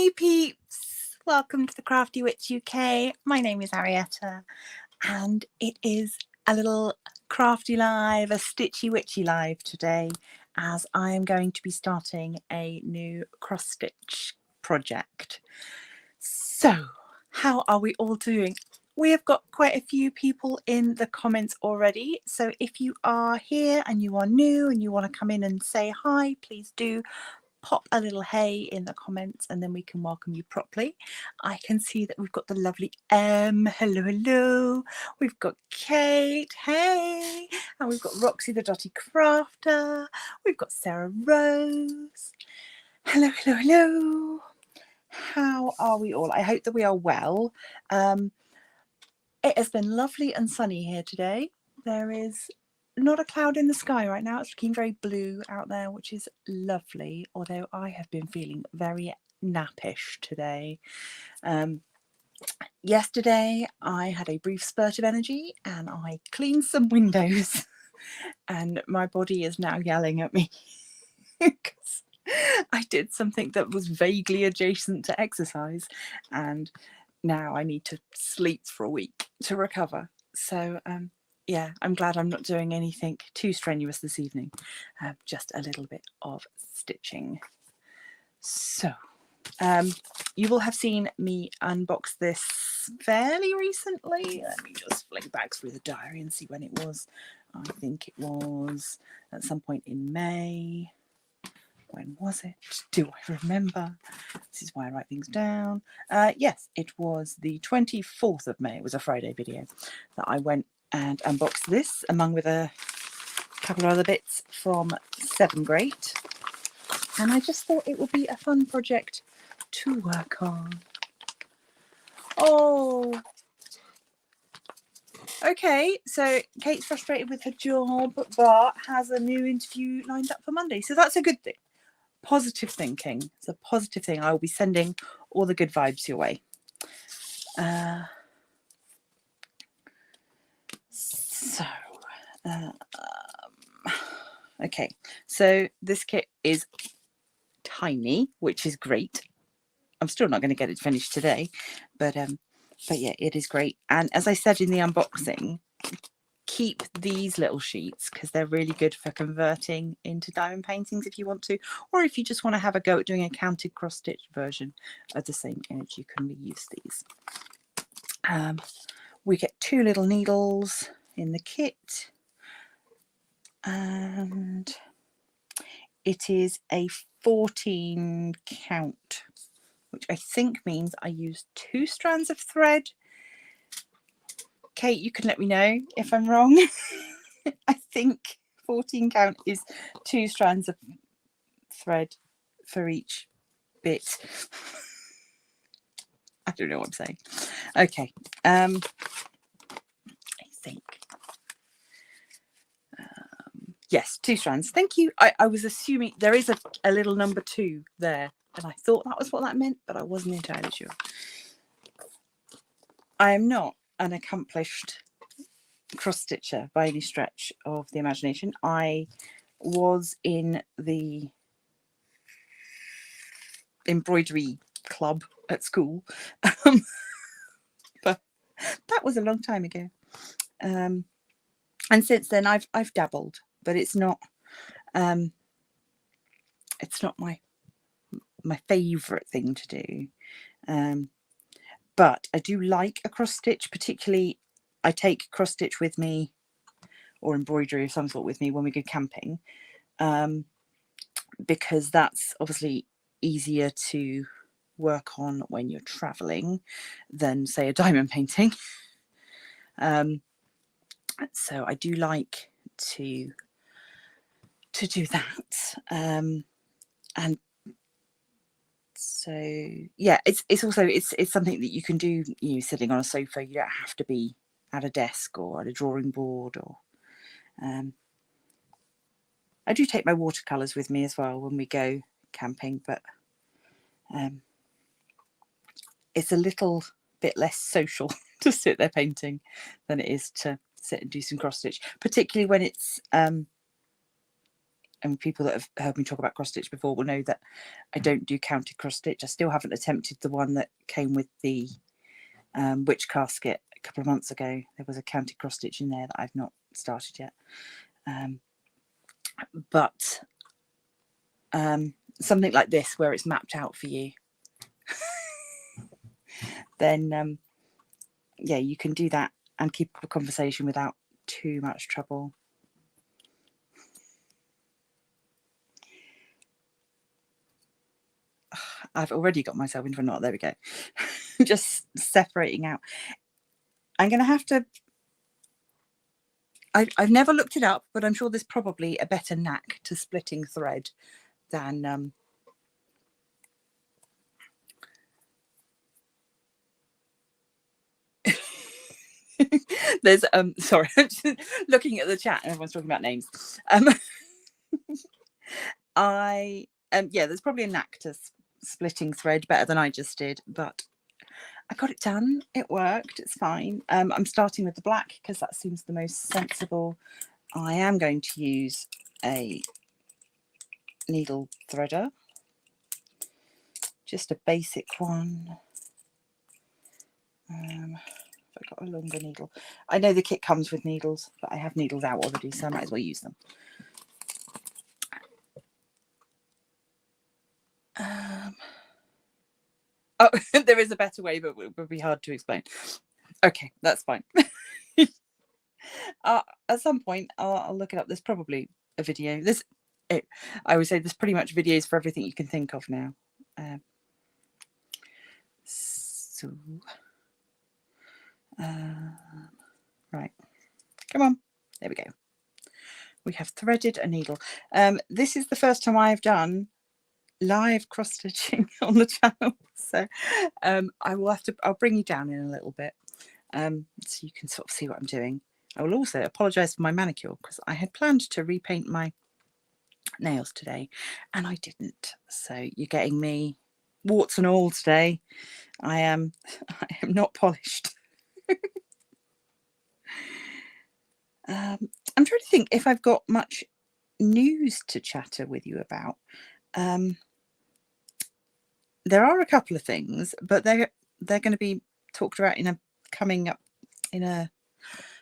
Hey peeps, welcome to the Crafty Witch UK. My name is Arietta and it is a little crafty live, a stitchy witchy live today, as I am going to be starting a new cross stitch project. So how are we all doing? We have got quite a few people in the comments already, so if you are here and you are new and you want to come in and say hi, please do pop a little hey in the comments and then we can welcome you properly. I can see that we've got the lovely hello, we've got Kate, hey, and we've got Roxy the Dotty Crafter, we've got Sarah Rose, hello. How are we all? I hope that we are well. It has been lovely and sunny here today. There is not a cloud in the sky right now. It's looking very blue out there, which is lovely, although I have been feeling very nappish today. Yesterday I had a brief spurt of energy and I cleaned some windows and my body is now yelling at me because I did something that was vaguely adjacent to exercise, and now I need to sleep for a week to recover. So yeah, I'm glad I'm not doing anything too strenuous this evening, just a little bit of stitching. So you will have seen me unbox this fairly recently. Let me just flick back through the diary and see when it was. I think it was at some point in May. When was it? Do I remember? This is why I write things down. Yes, it was the 24th of May. It was a Friday video that I went and unboxed this, along with a couple of other bits from SevenGreat. And I just thought it would be a fun project to work on. Oh, okay. So Kate's frustrated with her job, but has a new interview lined up for Monday. So that's a good thing. Positive thinking. It's a positive thing. I will be sending all the good vibes your way. Okay, so this kit is tiny, which is great. I'm still not going to get it finished today, but yeah, it is great. And as I said in the unboxing, keep these little sheets because they're really good for converting into diamond paintings if you want to, or if you just want to have a go at doing a counted cross stitch version of the same image, you can reuse these. We get 2 little needles in the kit, and it is a 14 count, which I think means I use 2 strands of thread. Kate, you can let me know if I'm wrong. I think 14 count is 2 strands of thread for each bit. I don't know what I'm saying. Okay. I think. Yes, 2 strands. Thank you. I was assuming there is a little number 2 there, and I thought that was what that meant, but I wasn't entirely sure. I am not an accomplished cross stitcher by any stretch of the imagination. I was in the embroidery club at school, but that was a long time ago. And since then I've dabbled, but it's not my favorite thing to do. But I do like a cross stitch, particularly I take cross stitch with me, or embroidery of some sort with me when we go camping, because that's obviously easier to work on when you're traveling than, say, a diamond painting. So I do like to do that, and so yeah, it's also it's something that you can do, you know, sitting on a sofa. You don't have to be at a desk or at a drawing board, or I do take my watercolors with me as well when we go camping, but it's a little bit less social to sit there painting than it is to sit and do some cross stitch, particularly when it's and people that have heard me talk about cross stitch before will know that I don't do counted cross stitch. I still haven't attempted the one that came with the witch casket a couple of months ago. There was a counted cross stitch in there that I've not started yet. But something like this where it's mapped out for you, then yeah, you can do that and keep up a conversation without too much trouble. I've already got myself into a knot. There we go. Just separating out. I'm going to have to... I've never looked it up, but I'm sure there's probably a better knack to splitting thread than... there's sorry, I'm just looking at the chat and everyone's talking about names. Yeah, there's probably a knack to splitting thread better than I just did, but I got it done. It worked. It's fine. I'm starting with the black because that seems the most sensible. I am going to use a needle threader, just a basic one. I've got a longer needle. I know the kit comes with needles, but I have needles out already, so I might as well use them. Oh, there is a better way, but it would be hard to explain. Okay, that's fine. At some point, I'll look it up. There's probably a video. I would say there's pretty much videos for everything you can think of now. Right, come on. There we go. We have threaded a needle. This is the first time I've done live cross stitching on the channel, so I'll bring you down in a little bit, so you can sort of see what I'm doing. I will also apologize for my manicure because I had planned to repaint my nails today and I didn't, so you're getting me warts and all today. I am not polished. I'm trying to think if I've got much news to chatter with you about. There are a couple of things, but they're going to be talked about coming up in a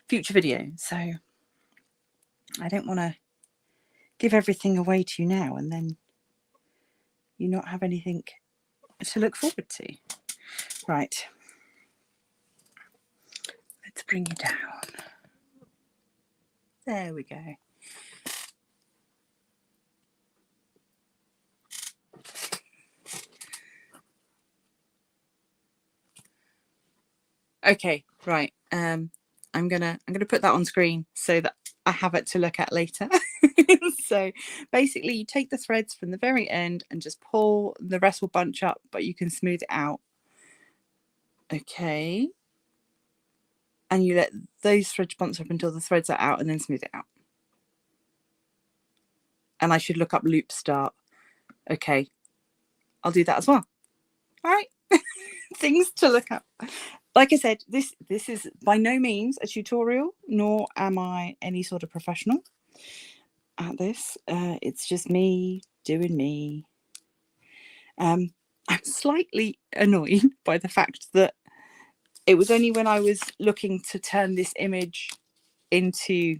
future video, so I don't want to give everything away to you now and then you not have anything to look forward to. Right, let's bring you down. There we go. Okay, right. I'm gonna put that on screen so that I have it to look at later. So basically you take the threads from the very end and just pull. The rest will bunch up, but you can smooth it out. Okay. And you let those threads bunch up until the threads are out and then smooth it out. And I should look up loop start. Okay, I'll do that as well. All right. Things to look up. Like I said, this is by no means a tutorial, nor am I any sort of professional at this. It's just me doing me. I'm slightly annoyed by the fact that it was only when I was looking to turn this image into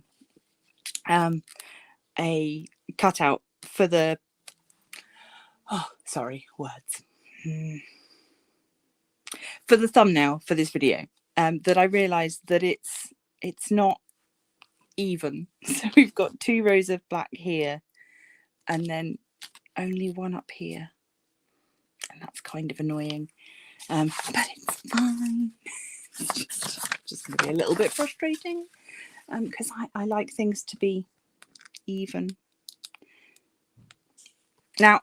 a cutout for the for the thumbnail for this video, that I realized that it's not even. So we've got 2 rows of black here and then only one up here, and that's kind of annoying, but it's fine. It's just going to be a little bit frustrating because I like things to be even. Now,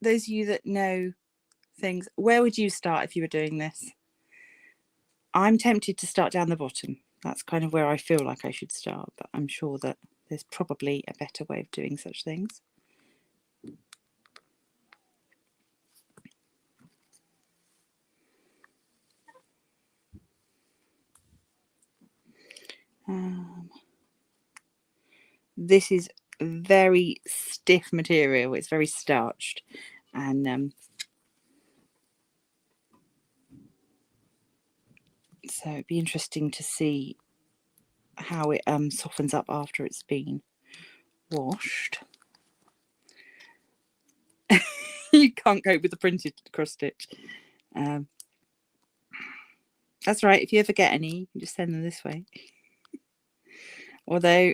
those of you that know things, where would you start if you were doing this? I'm tempted to start down the bottom. That's kind of where I feel like I should start, but I'm sure that there's probably a better way of doing such things. This is very stiff material. It's very starched, and so it'd be interesting to see how it softens up after it's been washed. You can't cope with the printed cross stitch. That's right. If you ever get any, you can just send them this way. Although,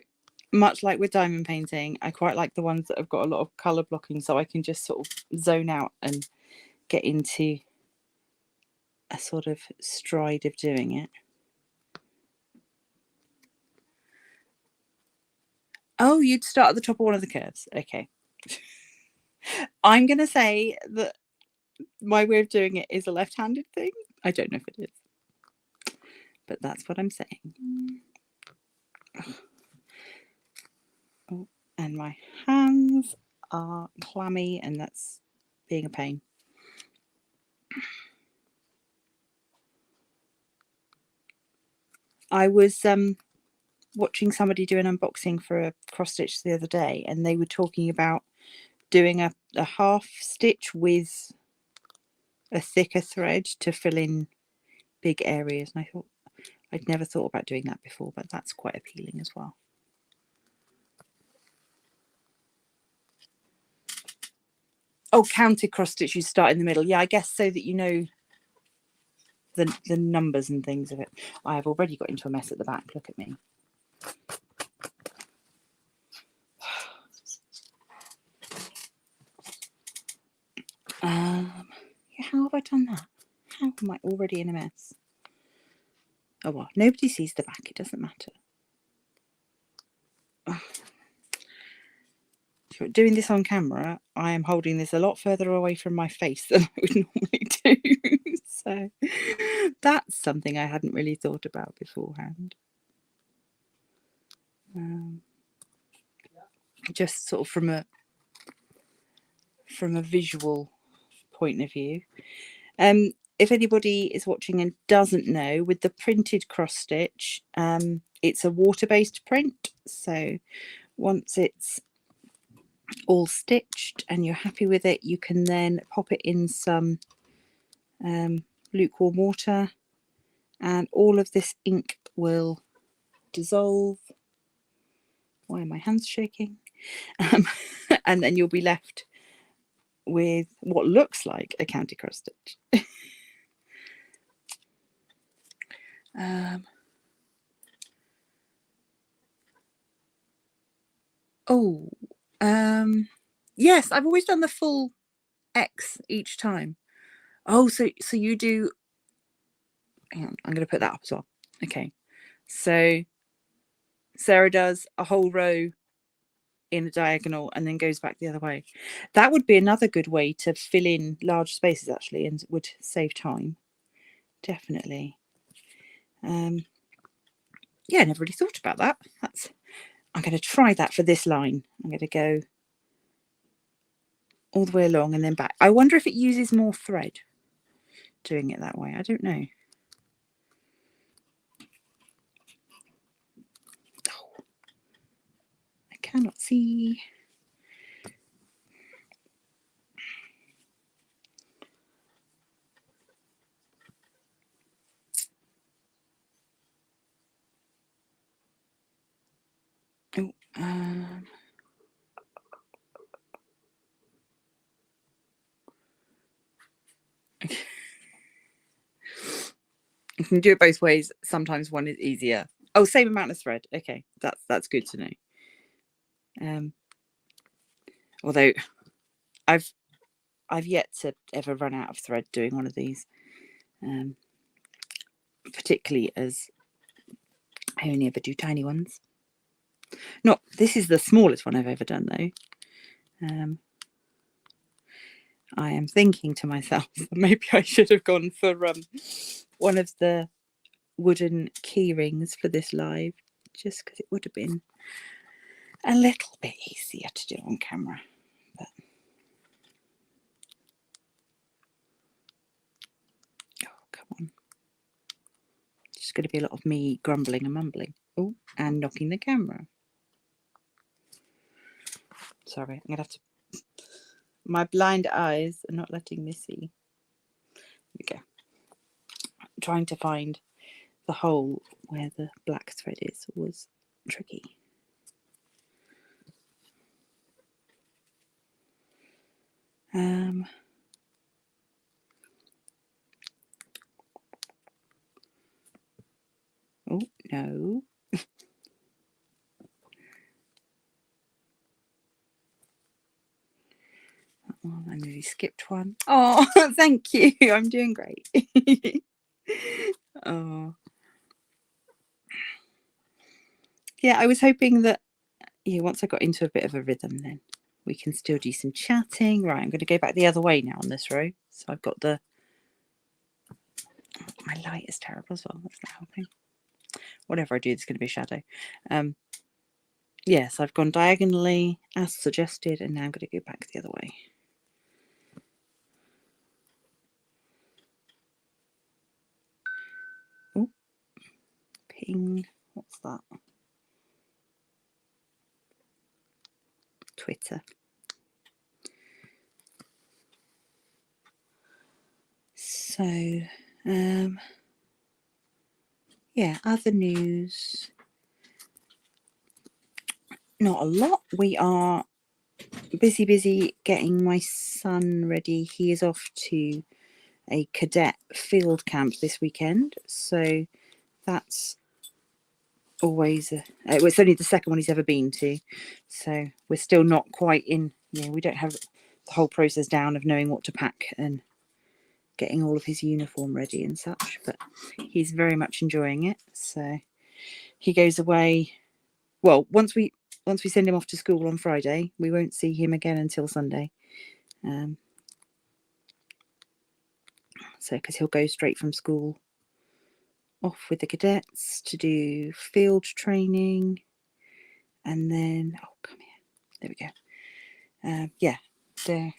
much like with diamond painting, I quite like the ones that have got a lot of colour blocking, so I can just sort of zone out and get into a sort of stride of doing it. Oh, you'd start at the top of one of the curves. Okay. I'm going to say that my way of doing it is a left-handed thing. I don't know if it is, but that's what I'm saying. Oh, and my hands are clammy, and that's being a pain. I was watching somebody do an unboxing for a cross stitch the other day, and they were talking about doing a half stitch with a thicker thread to fill in big areas, and I thought I'd never thought about doing that before, but that's quite appealing as well. Oh, counted cross stitch, you start in the middle. Yeah, I guess so that you know the numbers and things of it. I have already got into a mess at the back. Look at me. Yeah, how have I done that? How am I already in a mess? Oh well, nobody sees the back. It doesn't matter. Doing this on camera, I am holding this a lot further away from my face than I would normally do. So that's something I hadn't really thought about beforehand. Just sort of from a visual point of view. If anybody is watching and doesn't know, with the printed cross stitch, it's a water-based print. So once it's all stitched and you're happy with it, you can then pop it in some lukewarm water, and all of this ink will dissolve. Why are my hands shaking? And then you'll be left with what looks like a county cross stitch. Yes, I've always done the full X each time. Oh, so you do. Hang on, I'm going to put that up as well. Okay, so Sarah does a whole row in a diagonal and then goes back the other way. That would be another good way to fill in large spaces, actually, and would save time. Definitely. Yeah, I never really thought about that. I'm going to try that for this line. I'm going to go all the way along and then back. I wonder if it uses more thread doing it that way. I don't know. Oh, I cannot see. Oh, you can do it both ways. Sometimes one is easier. Oh, same amount of thread. Okay, that's good to know. Although I've yet to ever run out of thread doing one of these, particularly as I only ever do tiny ones. Not this is the smallest one I've ever done though. I am thinking to myself, maybe I should have gone for one of the wooden key rings for this live, just because it would have been a little bit easier to do on camera. But oh, come on. It's just going to be a lot of me grumbling and mumbling. Oh, and knocking the camera. Sorry, I'm going to have to... My blind eyes are not letting me see. Here we go. I'm trying to find the hole where the black thread is was tricky. Oh, no. Oh, I nearly skipped one. Oh, thank you. I'm doing great. Oh. Yeah, I was hoping that, yeah, once I got into a bit of a rhythm, then we can still do some chatting. Right, I'm going to go back the other way now on this row. So I've got the... My light is terrible as well. That's not helping. Whatever I do, there's going to be a shadow. Yes, I've gone diagonally as suggested, and now I'm going to go back the other way. Oh, ping. What's that? Twitter. So, yeah, other news. Not a lot. We are busy getting my son ready. He is off to a cadet field camp this weekend, so that's always it's only the second one he's ever been to, so we're still not quite in, we don't have the whole process down of knowing what to pack and getting all of his uniform ready and such, but he's very much enjoying it. So he goes away, well, once we send him off to school on Friday, we won't see him again until Sunday. So because he'll go straight from school off with the cadets to do field training, and then, oh, come here, there we go. Yeah, there.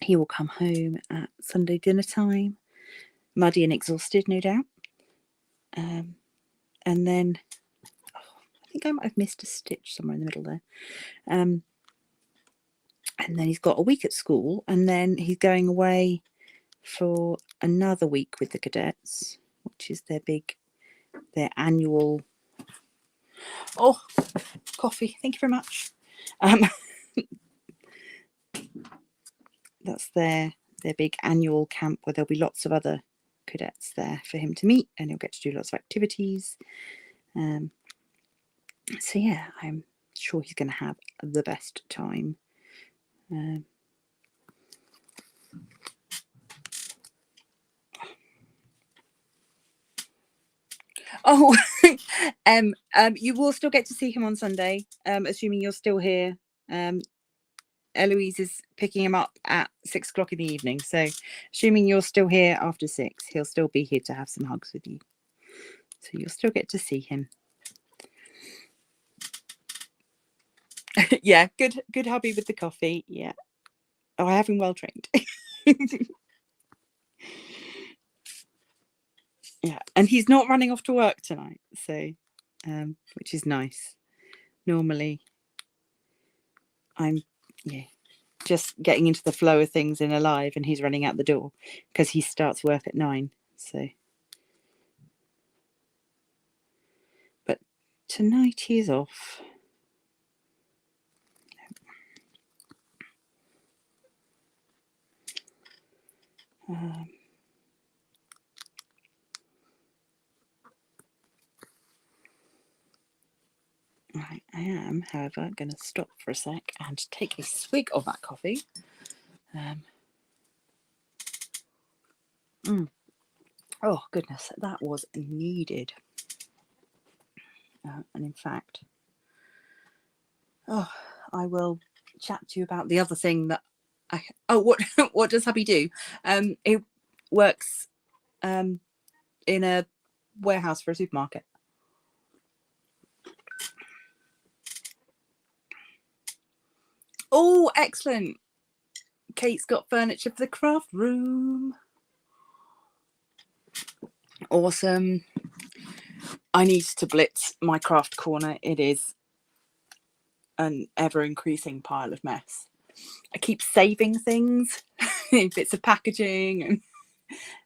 He will come home at Sunday dinner time, muddy and exhausted, no doubt. And then, I think I might have missed a stitch somewhere in the middle there. And then he's got a week at school, and then he's going away for another week with the cadets, which is their annual... Oh, coffee, thank you very much. That's their big annual camp where there'll be lots of other cadets there for him to meet, and he'll get to do lots of activities. So yeah, I'm sure he's going to have the best time. Oh, you will still get to see him on Sunday, assuming you're still here. Eloise is picking him up at 6 o'clock in the evening, so assuming you're still here after 6, he'll still be here to have some hugs with you. So you'll still get to see him. Yeah, good hubby with the coffee. Yeah. Oh, I have him well trained. Yeah, and he's not running off to work tonight, so which is nice. Normally I'm just getting into the flow of things in Alive, and he's running out the door because he starts work at 9. So, but tonight he's off. Right, I am, however, going to stop for a sec and take a swig of that coffee. Oh, goodness, that was needed. And in fact, I will chat to you about the other thing that what does hubby do? It works in a warehouse for a supermarket. Oh, excellent. Kate's got furniture for the craft room. Awesome. I need to blitz my craft corner. It is an ever-increasing pile of mess. I keep saving things, bits of packaging and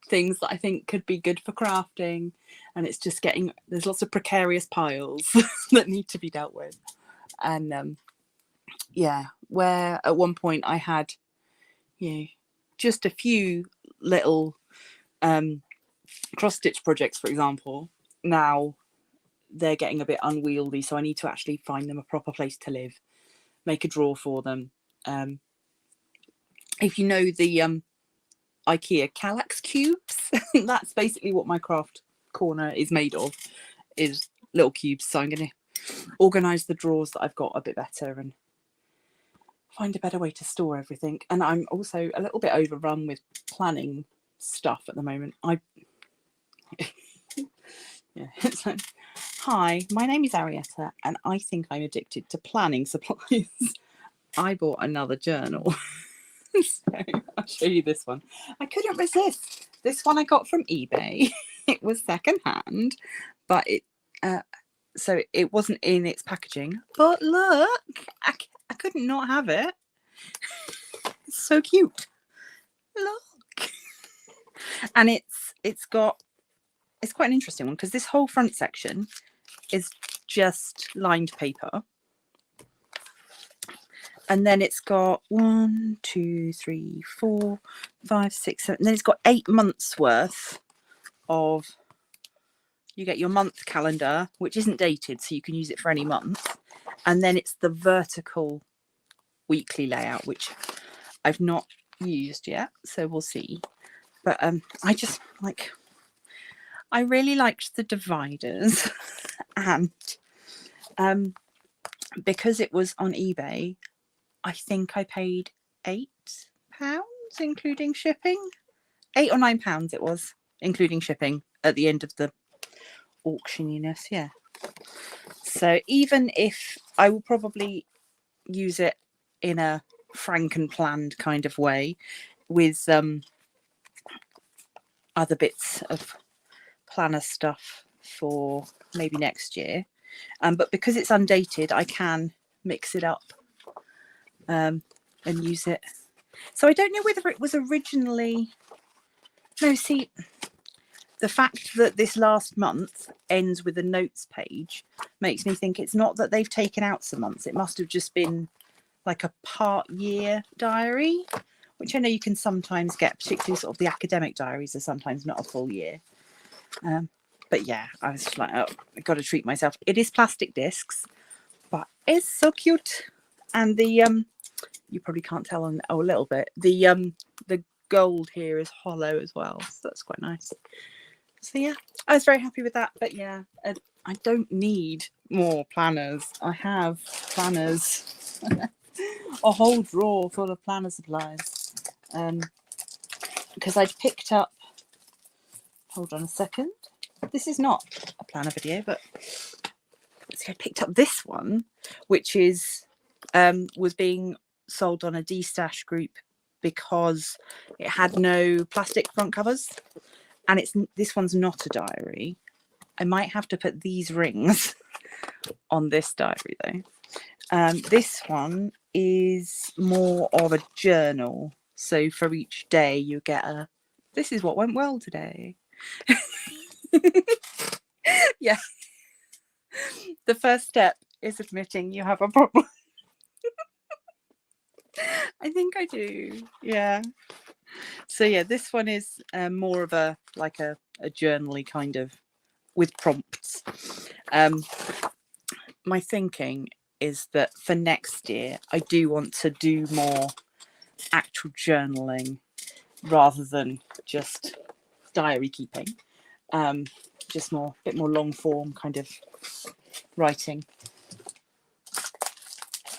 things that I think could be good for crafting, and it's just there's lots of precarious piles that need to be dealt with. And yeah, where at one point I had just a few little cross stitch projects, for example, now they're getting a bit unwieldy, so I need to actually find them a proper place to live, make a drawer for them. If you know the IKEA Kallax cubes, that's basically what my craft corner is made of, is little cubes. So I'm going to organise the drawers that I've got a bit better and find a better way to store everything. And I'm also a little bit overrun with planning stuff at the moment. Yeah, it's like, hi, my name is Arietta and I think I'm addicted to planning supplies. I bought another journal. So I'll show you this one. I couldn't resist. This one I got from eBay. It was secondhand, but so it wasn't in its packaging. But look, I couldn't not have it. It's so cute. Look, and it's quite an interesting one because this whole front section is just lined paper. And then it's got 1, 2, 3, 4, 5, 6, 7. And then it's got 8 months worth of. You get your month calendar, which isn't dated, so you can use it for any month. And then it's the vertical weekly layout, which I've not used yet, so we'll see. But I really liked the dividers, and because it was on eBay, I think I paid £8, including shipping. £8 or £9 it was, including shipping, at the end of the auctioniness. Yeah. So even if I will probably use it in a frankenplanned kind of way with other bits of planner stuff for maybe next year, but because it's undated, I can mix it up and use it. So I don't know whether it was originally. No, see, the fact that this last month ends with a notes page makes me think it's not that they've taken out some months. It must have just been like a part year diary, which I know you can sometimes get, particularly sort of the academic diaries are sometimes not a full year. But yeah, I was just like, oh, I've got to treat myself. It is plastic discs, but it's so cute. And the you probably can't tell on a little bit. The gold here is hollow as well, so that's quite nice. So yeah, I was very happy with that. But yeah, I don't need more planners. I have planners, a whole drawer full of planner supplies. Because I'd picked up. Hold on a second. This is not a planner video, but see, I picked up this one, which is was being sold on a D-stash group because it had no plastic front covers, and this one's not a diary. I might have to put these rings on this diary though. This one is more of a journal, so for each day you get a this is what went well today. Yeah, the first step is admitting you have a problem. I think I do. Yeah. So yeah, this one is more of a journaly kind of with prompts. My thinking is that for next year I do want to do more actual journaling rather than just diary keeping. Just a bit more long form kind of writing.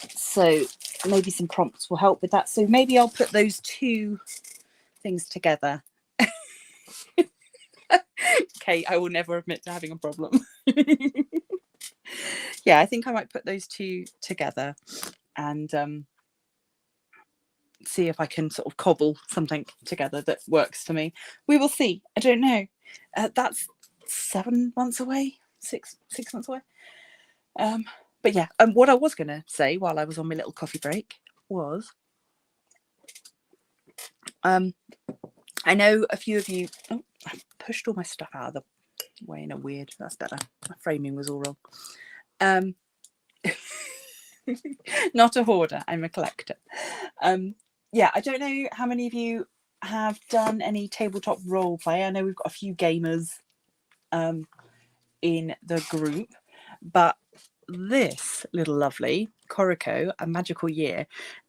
So maybe some prompts will help with that. So maybe I'll put those two things together. Okay, I will never admit to having a problem. Yeah, I think I might put those two together and see if I can sort of cobble something together that works for me. We will see. I don't know. That's 7 months away, six months away. But yeah, what I was going to say while I was on my little coffee break was, I know a few of you, oh, I pushed all my stuff out of the way in a weird, that's better. My framing was all wrong. Not a hoarder, I'm a collector. Yeah, I don't know how many of you have done any tabletop role play. I know we've got a few gamers in the group, but this little lovely Koroko, A Magical Year,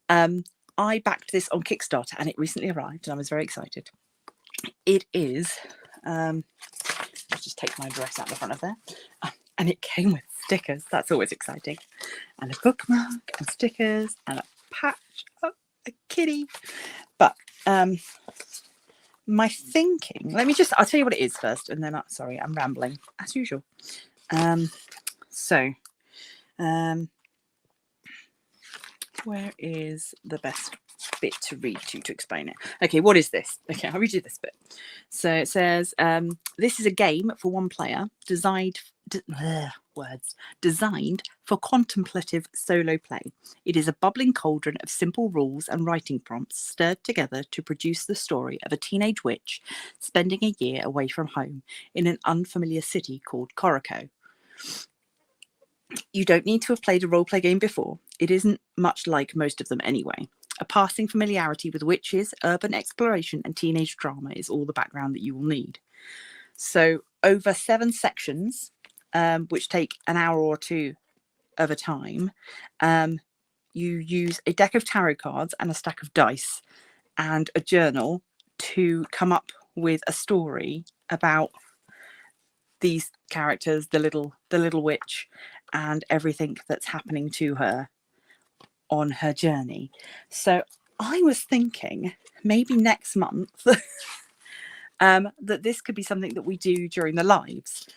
I backed this on Kickstarter and it recently arrived and I was very excited. It is, I'll just take my address out the front of there, and it came with stickers. That's always exciting, and a bookmark and stickers and a patch, a kitty. But my thinking, I'll tell you what it is first, and then sorry, I'm rambling as usual. Where is the best bit to read to explain it? Okay, what is this? Okay, I'll read you this bit. So it says, this is a game for one player designed for contemplative solo play. It is a bubbling cauldron of simple rules and writing prompts stirred together to produce the story of a teenage witch spending a year away from home in an unfamiliar city called Koroko. You don't need to have played a role-play game before. It isn't much like most of them anyway. A passing familiarity with witches, urban exploration, and teenage drama is all the background that you will need. So over 7 sections, which take an hour or two of a time, you use a deck of tarot cards and a stack of dice and a journal to come up with a story about these characters, the little witch, and everything that's happening to her on her journey. So I was thinking maybe next month that this could be something that we do during the lives.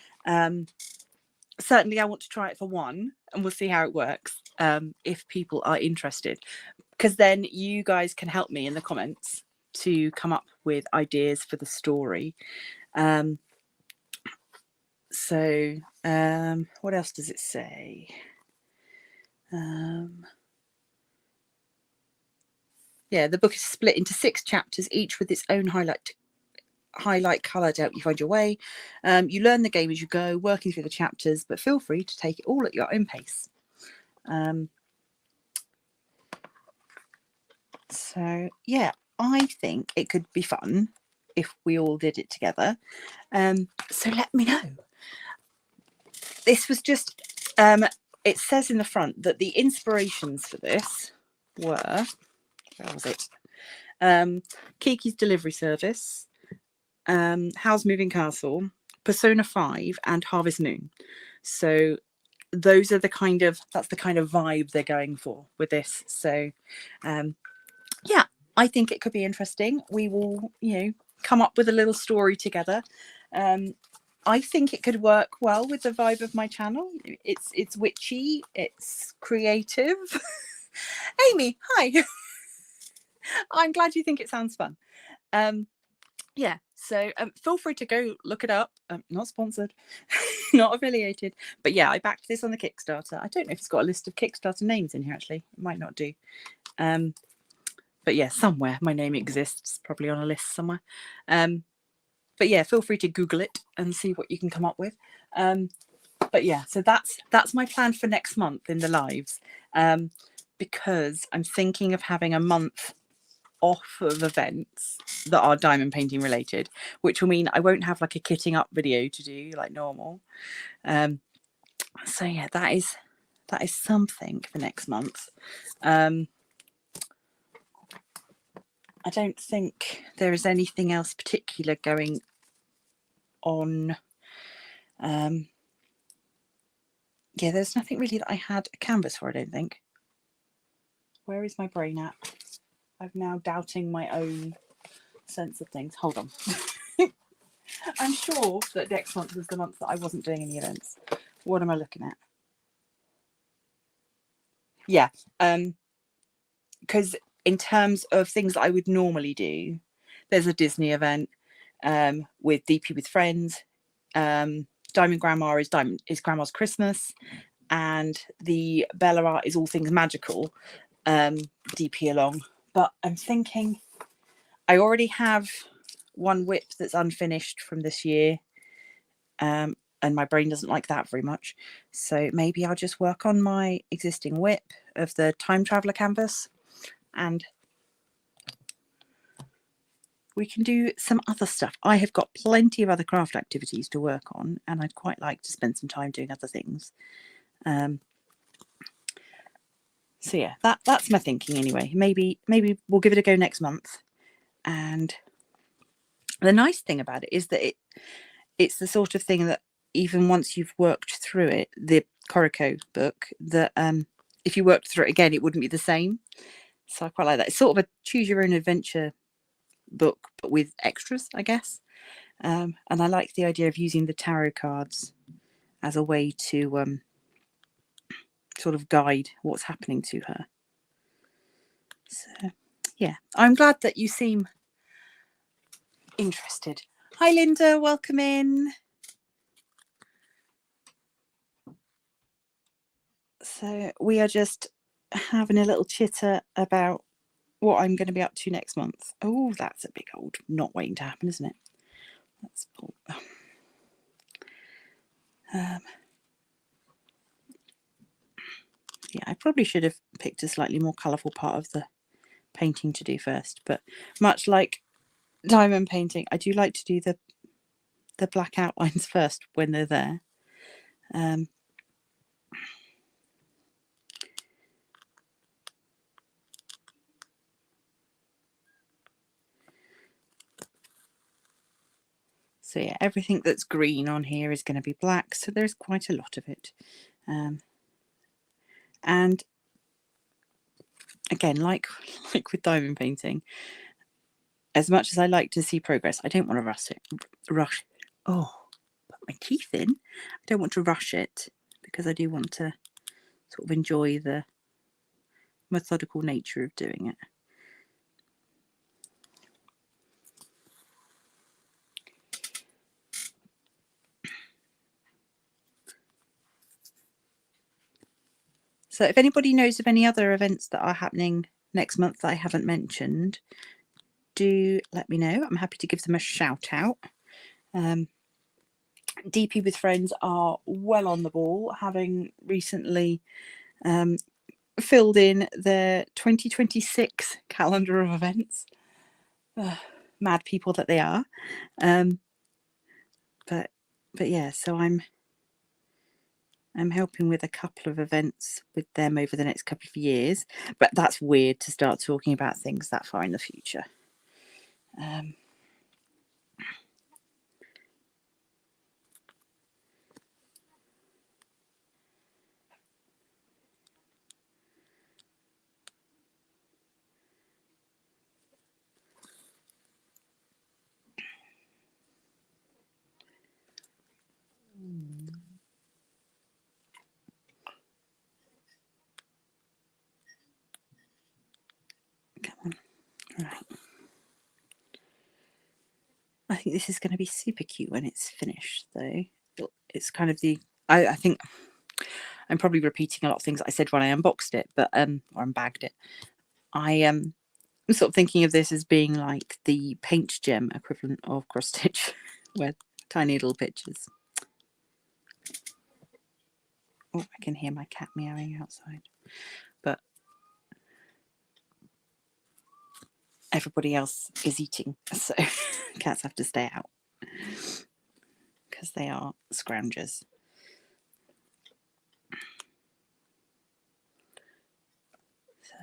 Certainly I want to try it for one, and we'll see how it works, if people are interested, because then you guys can help me in the comments to come up with ideas for the story. So what else does it say? Yeah, the book is split into 6 chapters, each with its own highlight colour to help you find your way. You learn the game as you go, working through the chapters, but feel free to take it all at your own pace. So yeah, I think it could be fun if we all did it together. So let me know. This was just, it says in the front that the inspirations for this were, where was it? Kiki's Delivery Service, Howl's Moving Castle, Persona 5, and Harvest Moon. So those are that's the kind of vibe they're going for with this. So yeah, I think it could be interesting. We will, come up with a little story together. I think it could work well with the vibe of my channel. It's witchy, it's creative. Amy, hi. I'm glad you think it sounds fun. Yeah, so feel free to go look it up. Not sponsored, not affiliated, but yeah, I backed this on the Kickstarter. I don't know if it's got a list of Kickstarter names in here, actually. It might not do. But yeah, somewhere my name exists, probably on a list somewhere. But yeah, feel free to Google it and see what you can come up with. But yeah, so that's my plan for next month in the lives, because I'm thinking of having a month off of events that are diamond painting related, which will mean I won't have like a kitting up video to do like normal. So yeah, that is something for next month. I don't think there is anything else particular going on. Yeah, there's nothing really that I had a canvas for, I don't think. Where is my brain at? I'm now doubting my own sense of things. Hold on. I'm sure that next month was the month that I wasn't doing any events. What am I looking at? Yeah, because in terms of things that I would normally do, there's a Disney event with DP with Friends. Diamond Grandma is Grandma's Christmas. and the Bella art is all things magical, DP along. But I'm thinking I already have one whip that's unfinished from this year, and my brain doesn't like that very much. So maybe I'll just work on my existing whip of the Time Traveller canvas, and we can do some other stuff. I have got plenty of other craft activities to work on, and I'd quite like to spend some time doing other things. So yeah, that's my thinking anyway. Maybe we'll give it a go next month. And the nice thing about it is that it's the sort of thing that even once you've worked through it, the Kokorosa book, that if you worked through it again, it wouldn't be the same. So I quite like that. It's sort of a choose your own adventure book, but with extras, I guess. And I like the idea of using the tarot cards as a way to sort of guide what's happening to her. So yeah, I'm glad that you seem interested. Hi Linda, welcome in. So we are just having a little chitter about what I'm going to be up to next month. Oh, that's a big old not waiting to happen, isn't it? Let's pull. Yeah, I probably should have picked a slightly more colourful part of the painting to do first, but much like diamond painting, I do like to do the black outlines first when they're there. So yeah, everything that's green on here is going to be black, so there's quite a lot of it. And again, like with diamond painting, as much as I like to see progress, I don't want to rush. Oh, put my teeth in. I don't want to rush it, because I do want to sort of enjoy the methodical nature of doing it. So if anybody knows of any other events that are happening next month that I haven't mentioned, do let me know. I'm happy to give them a shout out. DP with Friends are well on the ball, having recently filled in their 2026 calendar of events. Mad people that they are. But yeah, so I'm helping with a couple of events with them over the next couple of years, but that's weird to start talking about things that far in the future. Come on. Right. I think this is going to be super cute when it's finished, though. It's kind of the... I think I'm probably repeating a lot of things I said when I unboxed it, but or unbagged it. I'm sort of thinking of this as being like the paint gem equivalent of cross stitch, with tiny little pictures. Oh, I can hear my cat meowing outside, but everybody else is eating, so cats have to stay out because they are scroungers. So,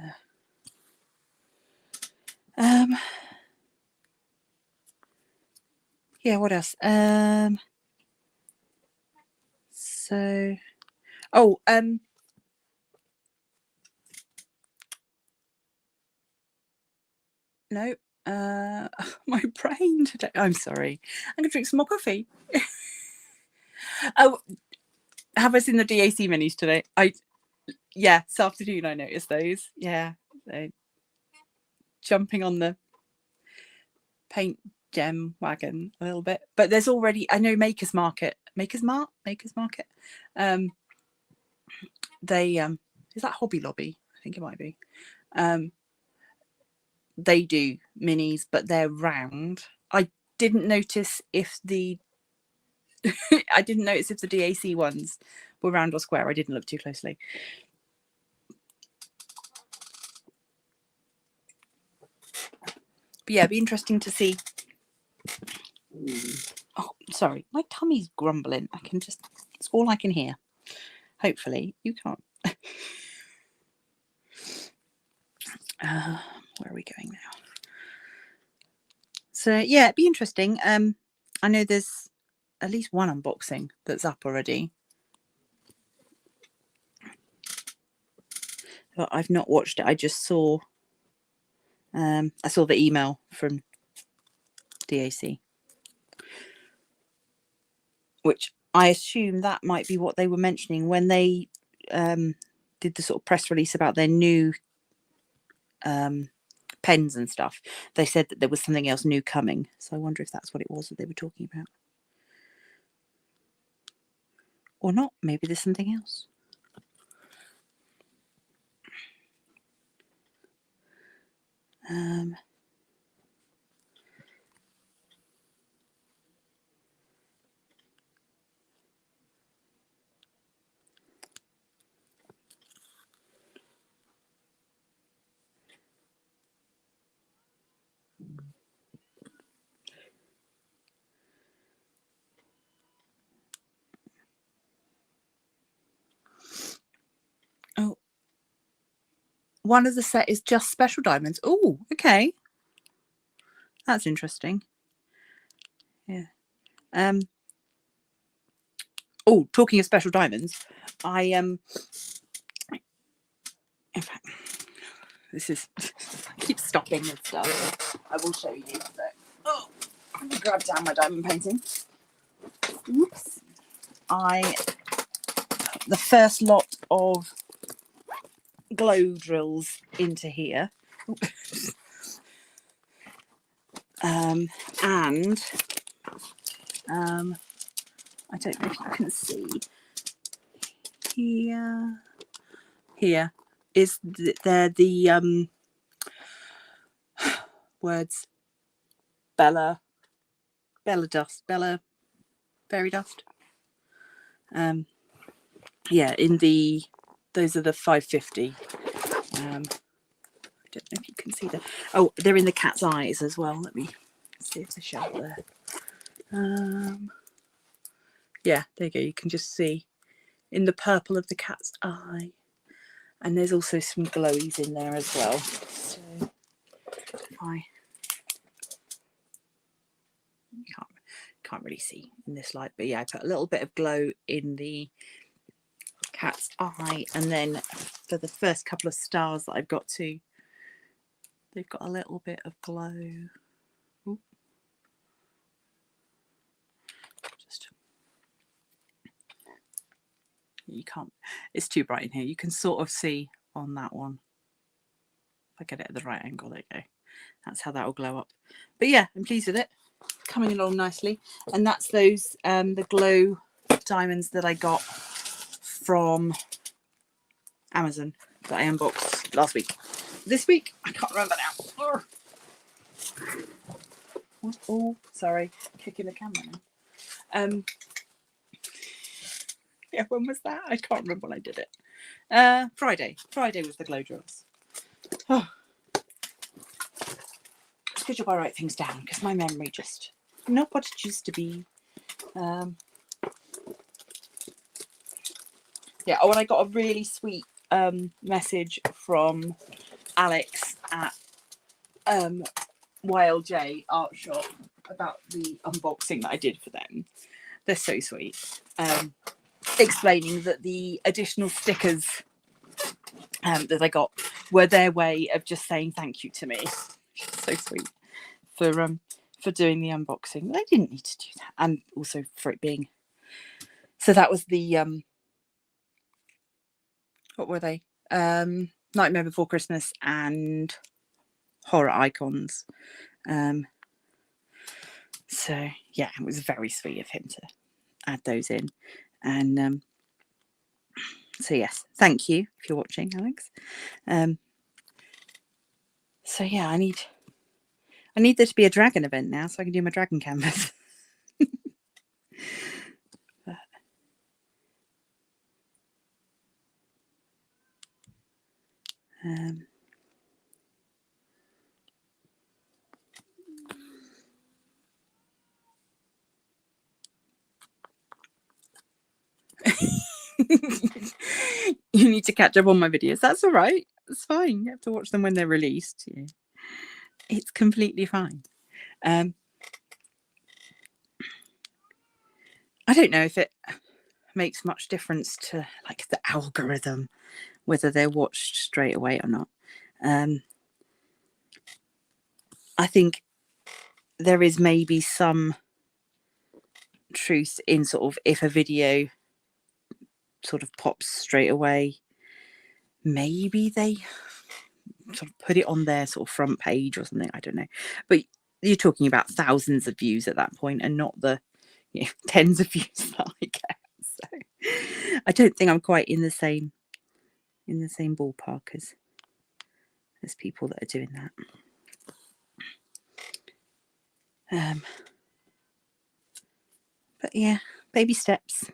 yeah, what else? So, oh, no, my brain today. I'm sorry. I'm gonna drink some more coffee. Oh, have I seen the DAC minis today? Yeah, this afternoon I noticed those. Yeah, jumping on the paint gem wagon a little bit, but there's already, I know Makers Market, they is that Hobby Lobby? I think it might be. They do minis, but they're round. I didn't notice if the I didn't notice if the DAC ones were round or square. I didn't look too closely. But yeah, it'd be interesting to see. Oh, sorry, my tummy's grumbling. It's all I can hear. Hopefully you can't. Where are we going now? So yeah, it'd be interesting. I know there's at least one unboxing that's up already, but I've not watched it. I just saw I saw the email from DAC, which I assume that might be what they were mentioning when they did the sort of press release about their new pens and stuff. They said that there was something else new coming, so I wonder if that's what it was that they were talking about, or not. Maybe there's something else. Oh, one of the set is just special diamonds. Oh, okay, that's interesting. Yeah. Oh, talking of special diamonds, in fact, this is I keep stopping and stuff. I will show you. So, oh, let me grab down my diamond painting. Oops. The first lot of glow drills into here. And I don't know if you can see here is the words Bella dust, Bella fairy dust. Yeah, those are the 550. I don't know if you can see them. Oh, they're in the cat's eyes as well. Let me see if they show up there. Yeah, there you go. You can just see in the purple of the cat's eye, and there's also some glowies in there as well. So can't really see in this light, but yeah, I put a little bit of glow in the cat's eye, and then for the first couple of stars that I've got to, they've got a little bit of glow. Ooh. Just you can't, it's too bright in here. You can sort of see on that one. If I get it at the right angle, there you go. That's how that will glow up. But yeah, I'm pleased with it. Coming along nicely. And that's those the glow diamonds that I got from Amazon that I unboxed last week. This week, I can't remember now. Oh, sorry, kicking the camera now. Yeah, when was that? I can't remember when I did it. Friday was the glow drills. Oh. It's good job I write things down, because my memory just not what it used to be. Yeah, oh, and I got a really sweet message from Alex at YLJ Art Shop about the unboxing that I did for them. They're so sweet. Explaining that the additional stickers that I got were their way of just saying thank you to me. So sweet for doing the unboxing. They didn't need to do that, and also for it being. So that was the what were they? Nightmare Before Christmas and Horror Icons. So yeah, it was very sweet of him to add those in, and So yes, thank you if you're watching, Alex. So yeah, I need there to be a dragon event now so I can do my dragon canvas. But, you need to catch up on my videos. That's all right. It's fine. You have to watch them when they're released. Yeah. It's completely fine. I don't know if it makes much difference to like the algorithm, whether they're watched straight away or not. I think there is maybe some truth in sort of if a video sort of pops straight away, maybe they sort of put it on their sort of front page or something. I don't know, but you're talking about thousands of views at that point and not the tens of views that I get. So I don't think I'm quite in the same ballpark as people that are doing that. But yeah, baby steps.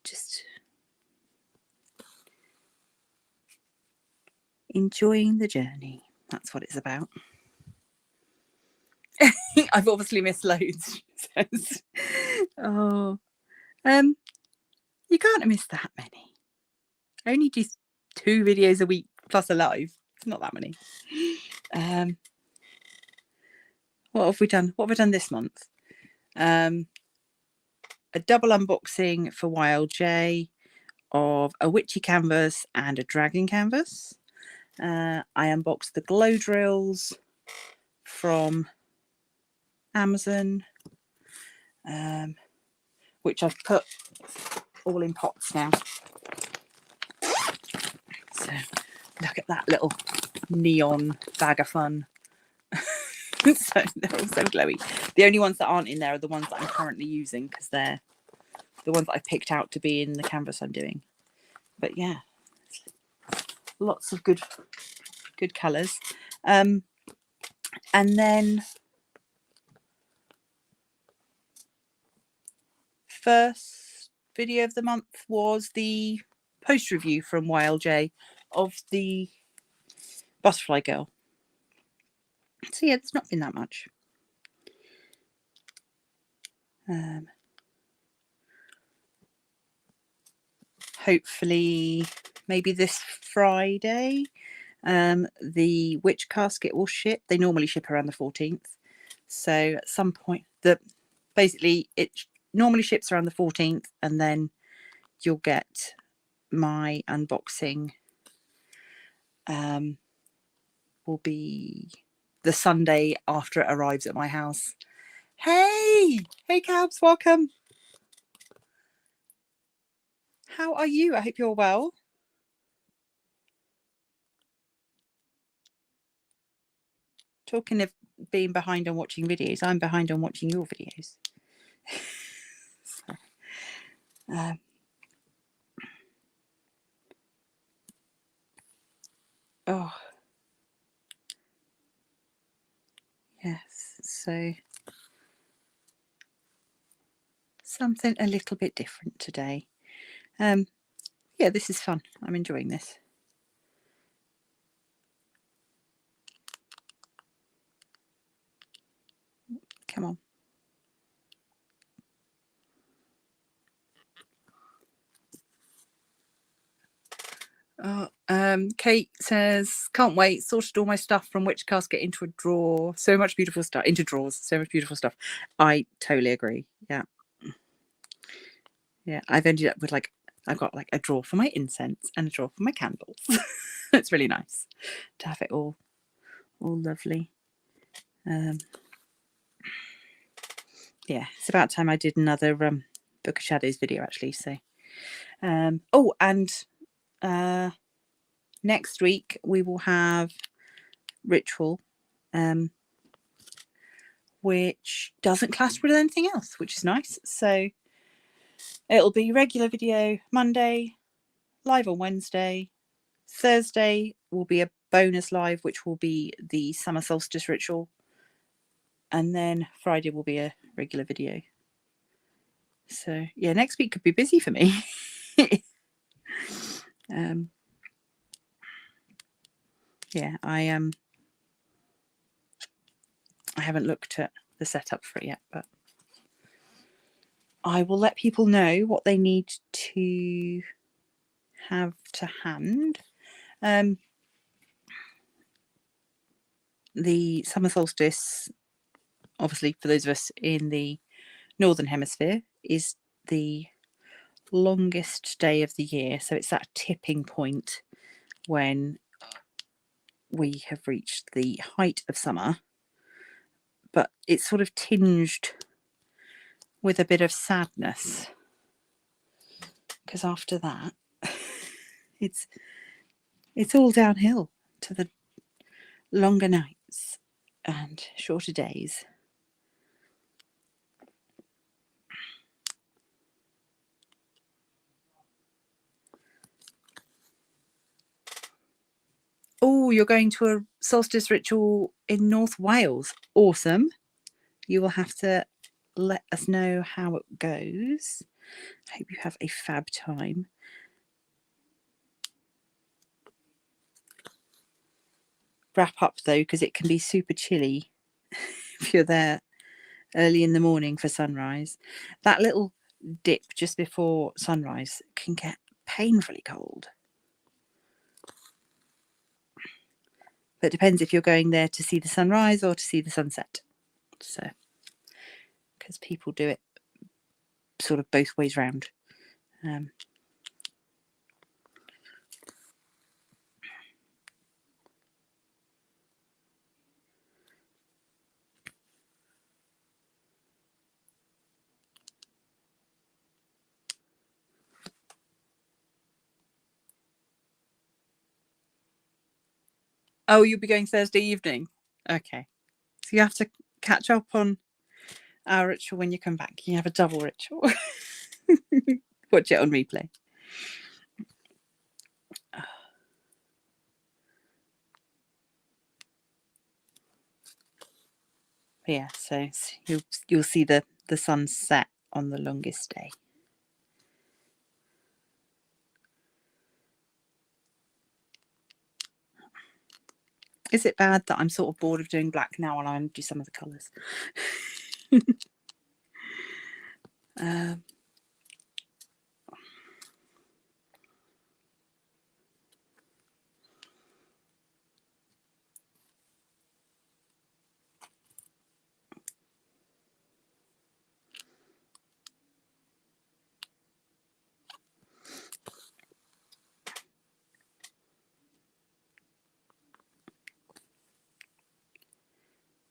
Just enjoying the journey. That's what it's about. I've obviously missed loads. Oh, you can't have missed that many. I only do 2 videos a week plus a live. It's not that many. What have we done? What have I done this month? A double unboxing for YLJ of a witchy canvas and a dragon canvas. I unboxed the glow drills from Amazon, which I've put all in pots now. So look at that little neon bag of fun. So they're all so glowy. The only ones that aren't in there are the ones that I'm currently using because they're the ones that I picked out to be in the canvas I'm doing. But yeah, lots of good colours. And then first video of the month was the post review from YLJ of the butterfly girl. So yeah, it's not been that much. Hopefully maybe this Friday the witch casket will ship. They normally ship around the 14th, so at some point basically it normally ships around the 14th, and then you'll get my unboxing will be the Sunday after it arrives at my house. Hey Cabs, welcome. How are you? I hope you're well. Talking of being behind on watching videos, I'm behind on watching your videos. So, oh yes, so something a little bit different today. Yeah, this is fun. I'm enjoying this. Come on. Kate says, can't wait, sorted all my stuff from Witch Casket into a drawer. So much beautiful stuff. Into drawers. So much beautiful stuff. I totally agree. Yeah. Yeah. I've ended up with I've got like a drawer for my incense and a drawer for my candles. It's really nice to have it all lovely. Yeah, it's about time I did another Book of Shadows video actually. So oh, and next week we will have Ritual, which doesn't clash with anything else, which is nice. So It'll be regular video Monday, live on Wednesday. Thursday will be a bonus live, which will be the summer solstice ritual. And then Friday will be a regular video. So yeah, next week could be busy for me. Yeah, I haven't looked at the setup for it yet, but I will let people know what they need to have to hand. The summer solstice, obviously for those of us in the northern hemisphere, is the longest day of the year, so it's that tipping point when we have reached the height of summer, but it's sort of tinged with a bit of sadness, because after that it's all downhill to the longer nights and shorter days. Oh, you're going to a solstice ritual in North Wales. Awesome. You will have to let us know how it goes. I hope you have a fab time. Wrap up though, because it can be super chilly if you're there early in the morning for sunrise. That little dip just before sunrise can get painfully cold. But it depends if you're going there to see the sunrise or to see the sunset. So, because people do it sort of both ways round. Oh, you'll be going Thursday evening? Okay. So you have to catch up on our ritual when you come back. You have a double ritual. Watch it on replay. Yeah, so you'll see the sun set on the longest day. Is it bad that I'm sort of bored of doing black now and I'll do some of the colours?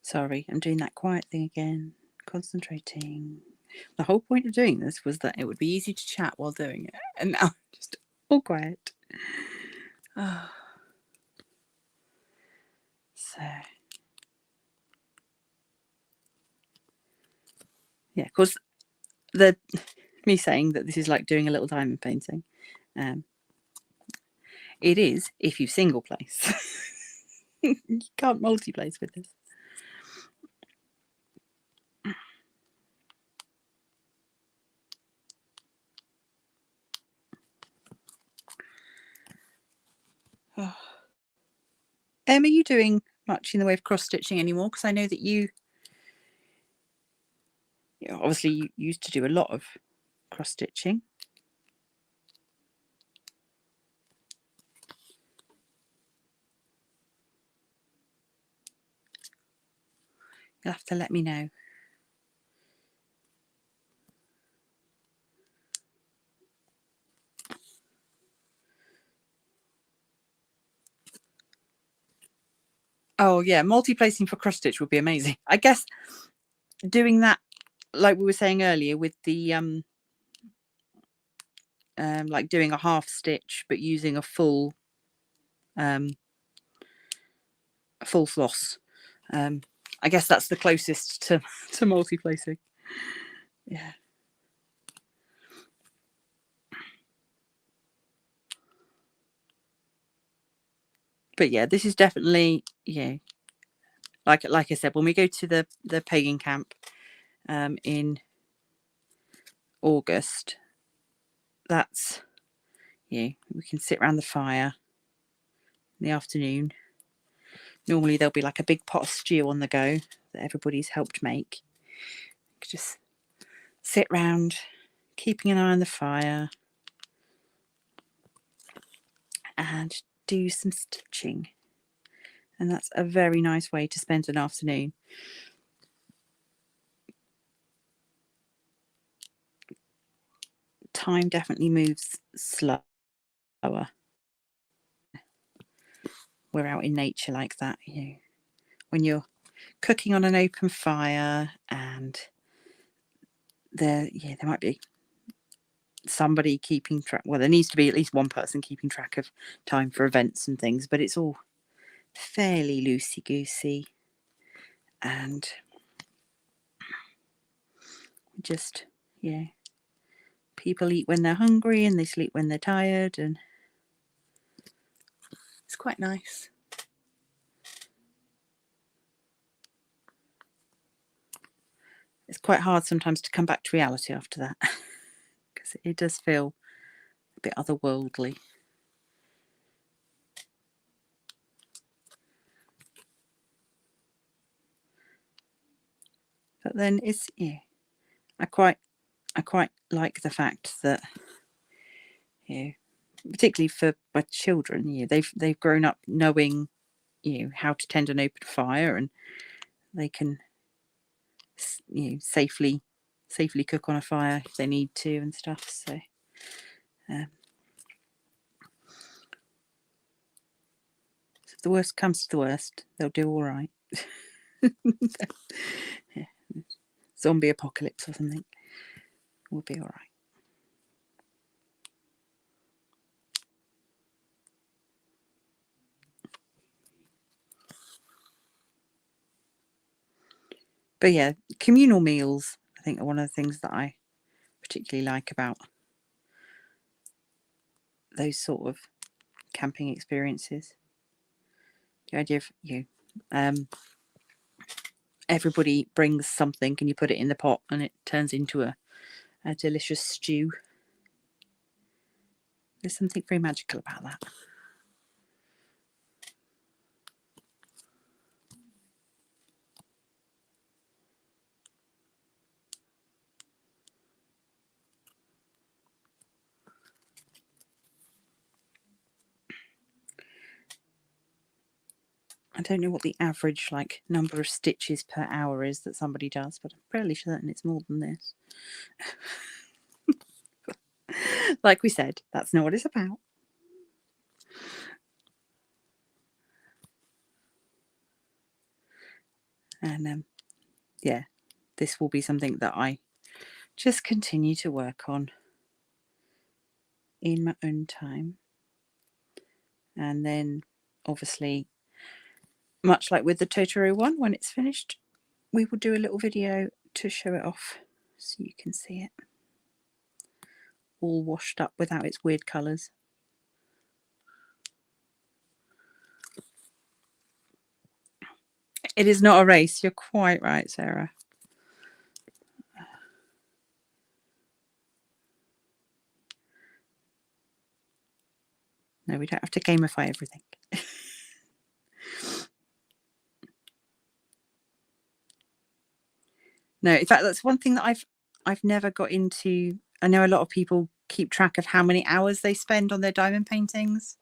Sorry, I'm doing that quiet thing again. Concentrating. The whole point of doing this was that it would be easy to chat while doing it. And now I'm just all quiet. Oh. So, yeah, of course, me saying that this is like doing a little diamond painting. It is if you single place. You can't multi-place with this. Oh. Are you doing much in the way of cross stitching anymore? Because I know that you obviously you used to do a lot of cross stitching. You'll have to let me know. Oh yeah, multi-placing for cross stitch would be amazing. I guess doing that, like we were saying earlier, with the like doing a half stitch but using a full floss. I guess that's the closest to multi-placing. Yeah. But yeah, this is definitely, yeah, like I said, when we go to the pagan camp in August, that's, yeah, we can sit around the fire in the afternoon. Normally there'll be like a big pot of stew on the go that everybody's helped make. Just sit round, keeping an eye on the fire, and do some stitching. And that's a very nice way to spend an afternoon. Time definitely moves slower. We're out in nature like that, you know. When you're cooking on an open fire and there might be somebody keeping track. Well, there needs to be at least one person keeping track of time for events and things, but it's all fairly loosey-goosey, and just, yeah, people eat when they're hungry and they sleep when they're tired, and it's quite nice. It's quite hard sometimes to come back to reality after that, because it does feel a bit otherworldly. But then it's, yeah, I quite like the fact that, you know, particularly for my children, you know, they've grown up knowing, you know, how to tend an open fire, and they can, you know, safely cook on a fire if they need to and stuff. So if the worst comes to the worst, they'll do all right. Yeah. Zombie apocalypse or something, we'll be all right. But yeah, communal meals, I think, are one of the things that I particularly like about those sort of camping experiences. The idea of, you know, everybody brings something and you put it in the pot and it turns into a delicious stew. There's something very magical about that. I don't know what the average like number of stitches per hour is that somebody does, but I'm fairly certain it's more than this. Like we said, that's not what it's about. And yeah, this will be something that I just continue to work on in my own time. And then obviously, much like with the Totoro one, when it's finished, we will do a little video to show it off so you can see it all washed up without its weird colours. It is not a race, you're quite right, Sarah. No, we don't have to gamify everything. No, in fact, that's one thing that I've never got into. I know a lot of people keep track of how many hours they spend on their diamond paintings.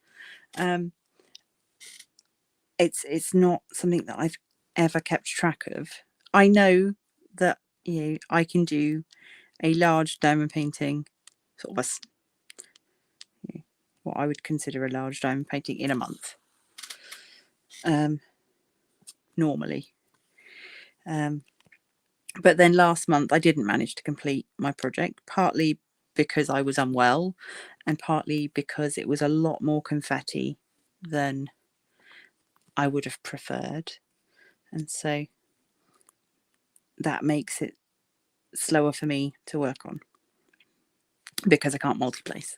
It's not something that I've ever kept track of. I know that, you know, I can do a large diamond painting, sort of you know, what I would consider a large diamond painting, in a month. Normally. But then last month I didn't manage to complete my project, partly because I was unwell and partly because it was a lot more confetti than I would have preferred. And so that makes it slower for me to work on because I can't multi-place.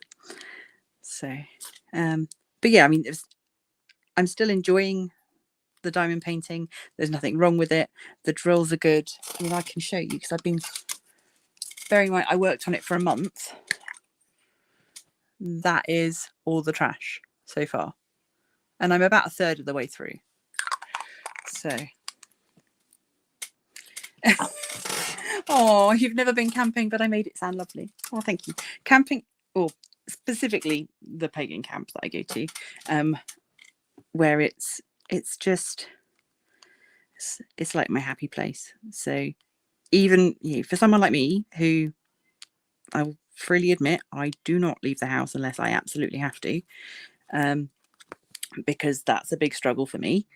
So, but yeah, I mean, I'm still enjoying the diamond painting. There's nothing wrong with it. The drills are good. I mean, I can show you because I've been, bearing in mind, I worked on it for a month. That is all the trash so far. And I'm about a third of the way through. So. Oh, you've never been camping, but I made it sound lovely. Oh, thank you. Camping, or specifically the pagan camp that I go to, where it's just, it's like my happy place. So even for someone like me, who I will freely admit I do not leave the house unless I absolutely have to, because that's a big struggle for me,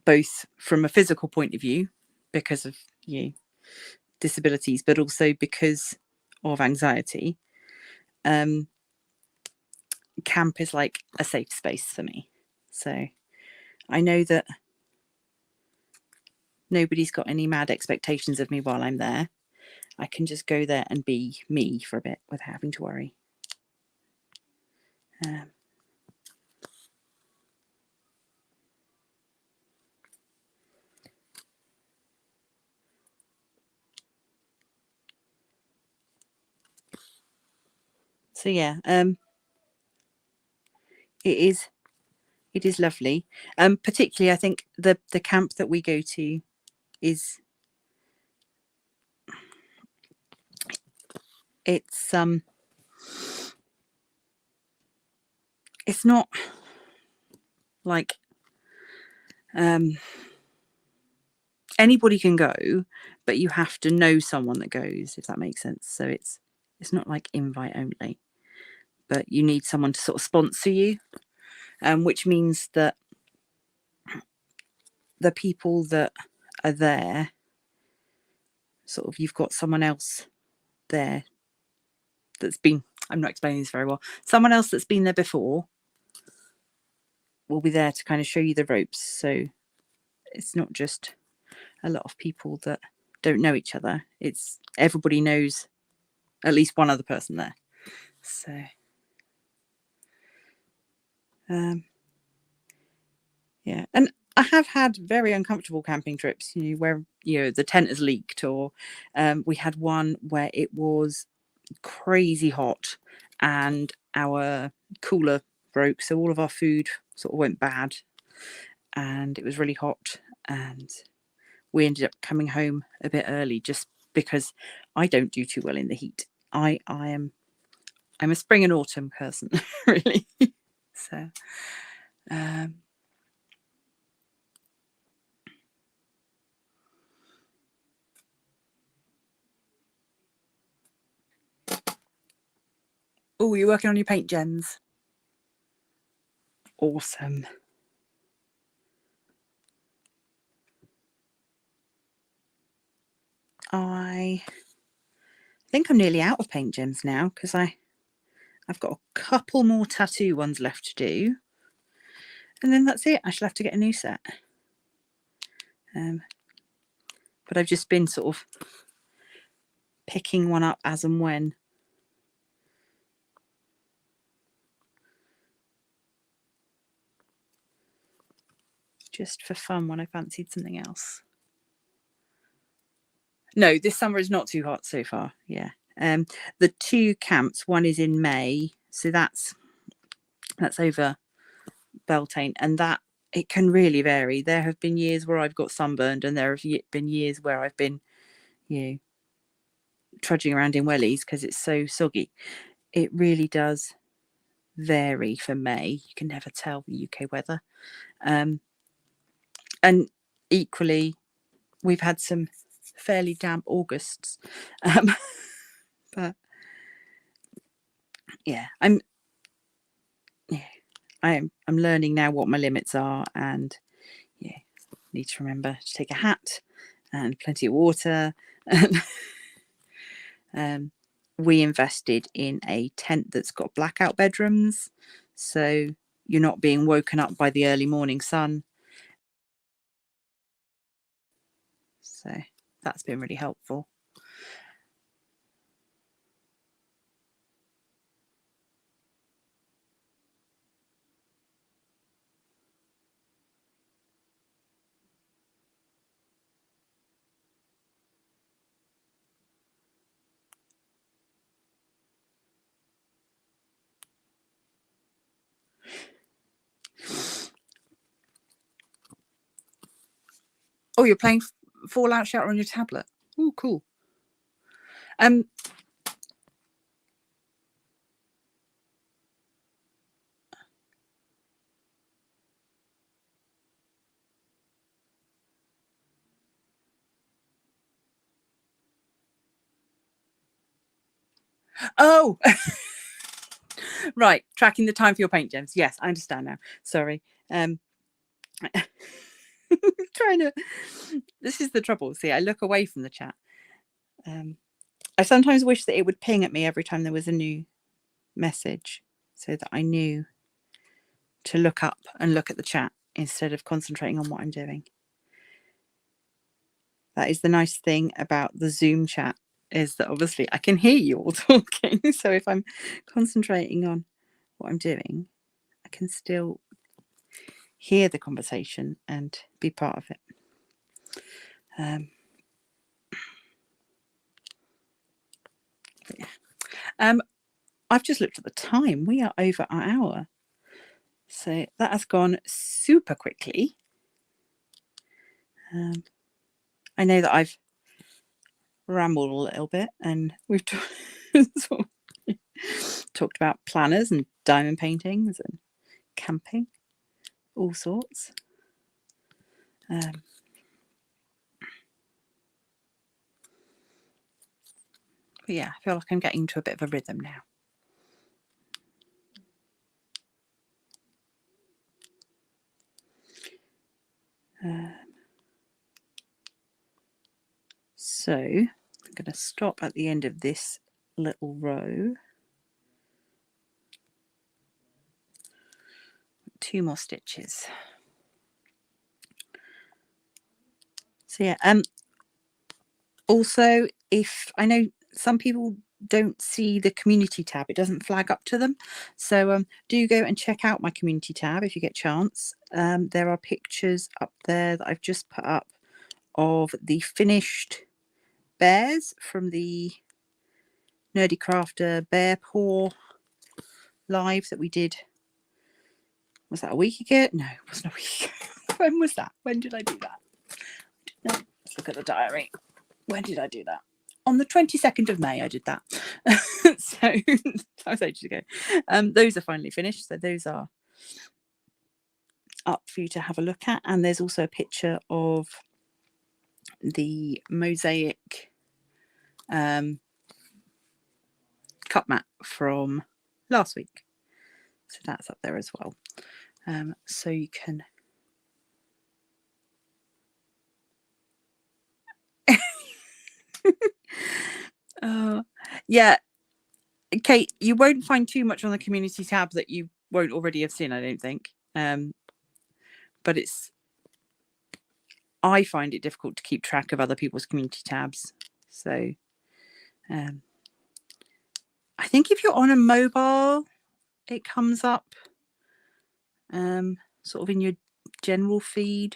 both from a physical point of view because of disabilities, but also because of anxiety. Camp is like a safe space for me. So I know that nobody's got any mad expectations of me while I'm there. I can just go there and be me for a bit without having to worry. So yeah, it is lovely. Particularly, I think the camp that we go to is, it's not like anybody can go, but you have to know someone that goes, if that makes sense. So it's not like invite only, but you need someone to sort of sponsor you, which means that the people that are there, sort of, you've got someone else there that's been, I'm not explaining this very well, someone else that's been there before will be there to kind of show you the ropes. So it's not just a lot of people that don't know each other. It's everybody knows at least one other person there. So yeah, and I have had very uncomfortable camping trips, where the tent has leaked, or we had one where it was crazy hot and our cooler broke, so all of our food sort of went bad, and it was really hot, and we ended up coming home a bit early just because I don't do too well in the heat. I'm a spring and autumn person, really. So oh, you're working on your paint gems. Awesome. I think I'm nearly out of paint gems now, because I've got a couple more tattoo ones left to do, and then that's it. I shall have to get a new set. But I've just been sort of picking one up as and when. Just for fun when I fancied something else. No, this summer is not too hot so far. Yeah. The two camps, one is in May, so that's over Beltane, and that it can really vary. There have been years where I've got sunburned, and there have been years where I've been, trudging around in wellies because it's so soggy. It really does vary for May. You can never tell the UK weather. And equally, we've had some fairly damp Augusts. But yeah, I'm learning now what my limits are, and need to remember to take a hat and plenty of water. We invested in a tent that's got blackout bedrooms, so you're not being woken up by the early morning sun. So that's been really helpful. Oh, you're playing Fallout Shelter on your tablet. Oh, cool. Oh, right. Tracking the time for your paint gems. Yes, I understand now. Sorry. Trying to. This is the trouble. See, I look away from the chat. I sometimes wish that it would ping at me every time there was a new message, so that I knew to look up and look at the chat instead of concentrating on what I'm doing. That is the nice thing about the Zoom chat, is that obviously I can hear you all talking. So if I'm concentrating on what I'm doing, I can still hear the conversation and be part of it. I've just looked at the time. We are over our hour. So that has gone super quickly. I know that I've rambled a little bit, and we've talked about planners and diamond paintings and camping, all sorts. But yeah, I feel like I'm getting into a bit of a rhythm now. So I'm going to stop at the end of this little row. 2 more stitches. So yeah, also, if I know some people don't see the community tab, it doesn't flag up to them, so do go and check out my community tab if you get a chance. There are pictures up there that I've just put up of the finished bears from the Nerdy Crafter bear paw live that we did. Was that a week ago? No, it wasn't a week ago. When was that? When did I do that? No, let's look at the diary. When did I do that? On the 22nd of May, I did that. So that was ages ago. Those are finally finished. So those are up for you to have a look at. And there's also a picture of the mosaic cut mat from last week. So that's up there as well. So you can... yeah, Kate, you won't find too much on the community tab that you won't already have seen, I don't think. But I find it difficult to keep track of other people's community tabs. So I think if you're on a mobile, it comes up sort of in your general feed.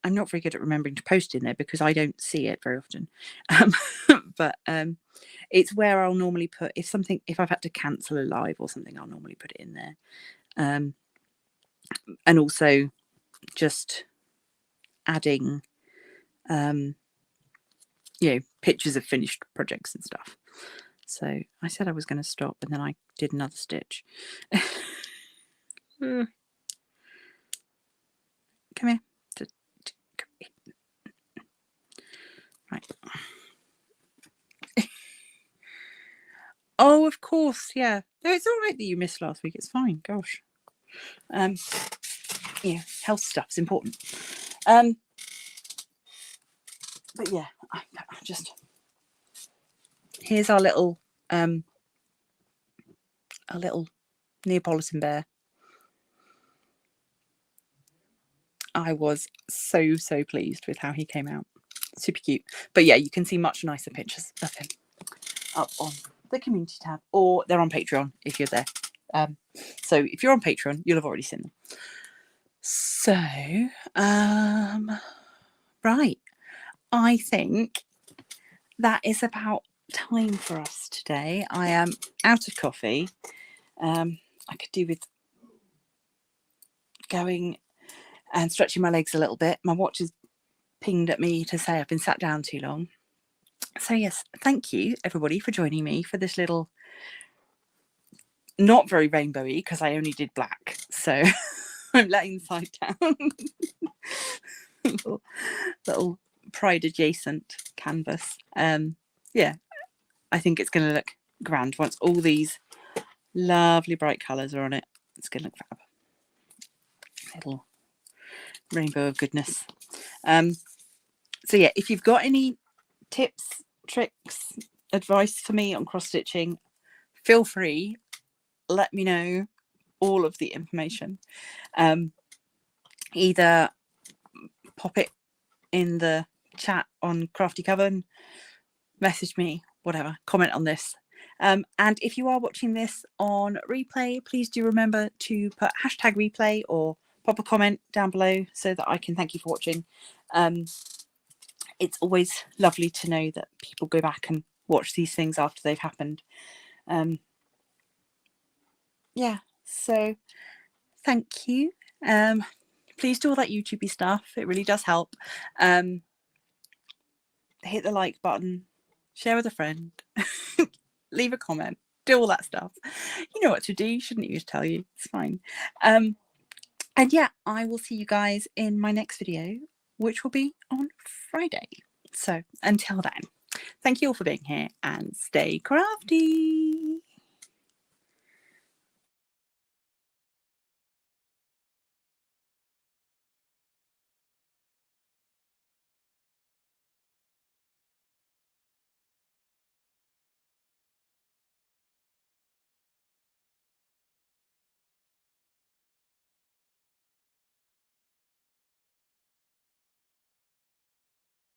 I'm not very good at remembering to post in there because I don't see it very often. But it's where I'll normally put, if I've had to cancel a live or something, I'll normally put it in there. And also just adding, pictures of finished projects and stuff. So I said I was going to stop, and then I did another stitch. Come here. Right. Oh, of course, yeah. No, it's all right that you missed last week. It's fine. Gosh. Yeah, health stuff's important. But yeah, I just... Here's our little Neapolitan bear. I was so pleased with how he came out. Super cute. But yeah, you can see much nicer pictures of him up on the community tab, or they're on Patreon if you're there. So if you're on Patreon, you'll have already seen them. So right, I think that is about time for us today. I am out of coffee. I could do with going and stretching my legs a little bit. My watch has pinged at me to say I've been sat down too long. So yes, thank you everybody for joining me for this little, not very rainbowy because I only did black, so I'm letting the side down. little Pride adjacent canvas. Yeah, I think it's going to look grand once all these lovely bright colours are on it. It's going to look fab. Little rainbow of goodness. So yeah, if you've got any tips, tricks, advice for me on cross stitching, feel free, let me know all of the information. Either pop it in the chat on Crafty Coven, message me, whatever, comment on this. And if you are watching this on replay, please do remember to put #replay or pop a comment down below so that I can thank you for watching. It's always lovely to know that people go back and watch these things after they've happened. Yeah, so thank you. Please do all that YouTubey stuff. It really does help. Hit the like button, share with a friend, leave a comment, do all that stuff. You know what to do, shouldn't you? Tell you, it's fine. And yeah, I will see you guys in my next video, which will be on Friday. So until then, thank you all for being here and stay crafty.